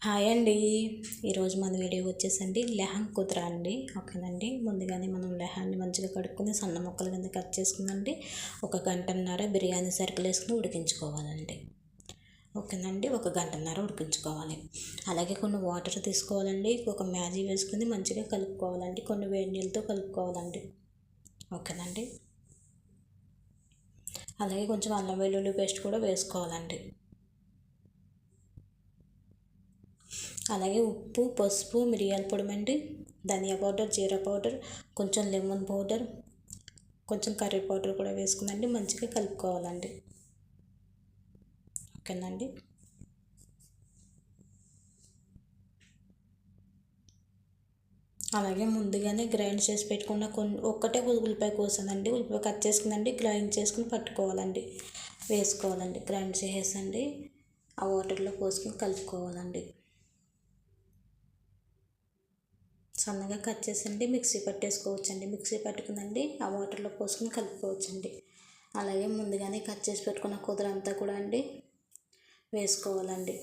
Hi అండి. ఈరోజు మన వీడియో వచ్చేసండి లెహంగ్ కుదరా అండి. ఓకేనండి, ముందుగానే మనం లెహాన్ని మంచిగా కడుక్కొని సన్న ముక్కల కింద కట్ చేసుకుందండి 1 గంటన్నర బిర్యానీ సరుకులు వేసుకుని ఉడికించుకోవాలండి. ఓకేనండి, 1 గంటన్నర ఉడికించుకోవాలి. అలాగే కొన్ని వాటర్ తీసుకోవాలండి, ఒక మ్యాగీ వేసుకుని మంచిగా కలుపుకోవాలండి, కొన్ని వేడి నీళ్ళతో కలుపుకోవాలండి. ఓకేనండి, అలాగే కొంచెం అల్లం వెల్లుల్లి పేస్ట్ కూడా వేసుకోవాలండి. అలాగే ఉప్పు, పసుపు, మిరియాల పొడి అండి, ధనియా పౌడర్, జీరా పౌడర్, కొంచెం లెమన్ పౌడర్, కొంచెం కర్రీ పౌడర్ కూడా వేసుకుందండి మంచిగా కలుపుకోవాలండి. ఓకేనండి, అలాగే ముందుగానే గ్రైండ్ చేసి పెట్టుకున్న ఒక్కటే ఉల్లిపాయ కోసానండి, ఉల్లిపాయ కట్ చేసుకుందండి, గ్రైండ్ చేసుకుని పట్టుకోవాలండి, వేసుకోవాలండి. గ్రైండ్ చేసేసండి ఆ వాటర్లో పోసుకుని కలుపుకోవాలండి. సన్నగా కట్ చేసండి మిక్సీ పట్టేసుకోవచ్చండి. మిక్సీ పట్టుకుందండి ఆ వాటర్లో పోసుకుని కలుపుకోవచ్చండి. అలాగే ముందుగానే కట్ చేసి పెట్టుకున్న కుదురు అంతా కూడా అండి వేసుకోవాలండి.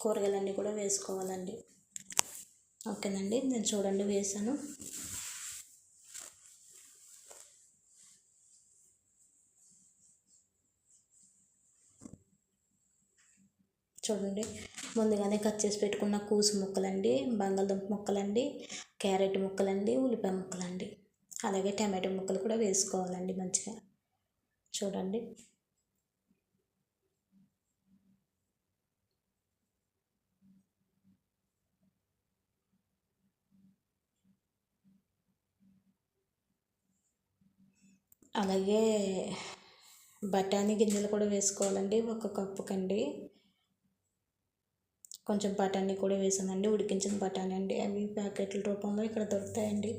కూరగాయలన్నీ కూడా వేసుకోవాలండి. ఓకేనండి, నేను చూడండి వేసాను. చూడండి, ముందుగానే కట్ చేసి పెట్టుకున్న కూసు ముక్కలండి, బంగాళదుంప ముక్కలండి, క్యారెట్ ముక్కలండి, ఉల్లిపాయ ముక్కలండి, అలాగే టమాటో ముక్కలు కూడా వేసుకోవాలండి మంచిగా. చూడండి, అలాగే బఠానీ గింజలు కూడా వేసుకోవాలండి 1 కప్పు కండి. కొంచెం బఠానీ కూడా వేసానండి, ఉడికించిన బఠానీ అండి. అవి ప్యాకెట్ల రూపంలో ఇక్కడ దొరుకుతాయండి,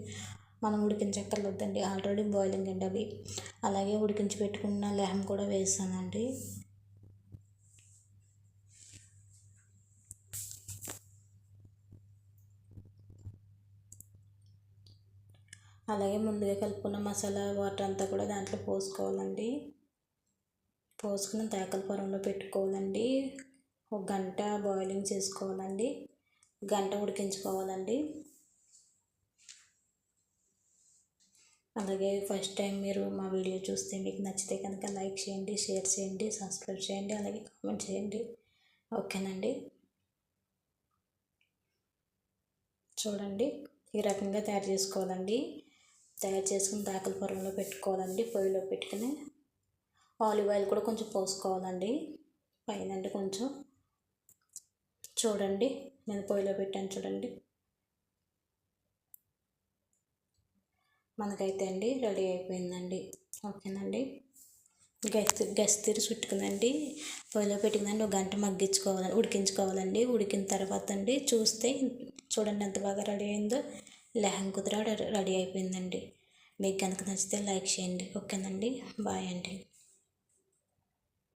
మనం ఉడికించక్కర్లేదండి, ఆల్రెడీ బాయిలింగ్ అండి అవి. అలాగే ఉడికించి పెట్టుకున్న లెహం కూడా వేసానండి. అలాగే ముందుగా కలుపుకున్న మసాలా వాటర్ అంతా కూడా దాంట్లో పోసుకోవాలండి. పోసుకుని తాకల పొరంలో పెట్టుకోవాలండి. 1 గంట బాయిలింగ్ చేసుకోవాలండి, 1 గంట ఉడికించుకోవాలండి. అలాగే ఫస్ట్ టైం మీరు మా వీడియో చూస్తే మీకు నచ్చితే కనుక లైక్ చేయండి, షేర్ చేయండి, సబ్స్క్రైబ్ చేయండి, అలాగే కామెంట్ చేయండి. ఓకేనండి, చూడండి ఈ రకంగా తయారు చేసుకోవాలండి. తయారు చేసుకుని దాకల పొరంలో పెట్టుకోవాలండి. పొయ్యిలో పెట్టుకుని ఆలివ్ ఆయిల్ కూడా కొంచెం పోసుకోవాలండి పైన కొంచెం. చూడండి, నేను పొయ్యిలో పెట్టాను చూడండి. మనకైతే అండి రెడీ అయిపోయిందండి. ఓకేనండి, గెస్ తీరి చుట్టుకుందండి, పొయ్యిలో పెట్టుకుందండి. 1 గంట మగ్గించుకోవాలండి, ఉడికించుకోవాలండి. ఉడికిన తర్వాత అండి చూస్తే చూడండి ఎంత బాగా రెడీ అయిందో. లెహంగా కుదరా రెడీ అయిపోయిందండి. మీకు కనుక నచ్చితే లైక్ చేయండి. ఓకేనండి, బాయ్ అండి.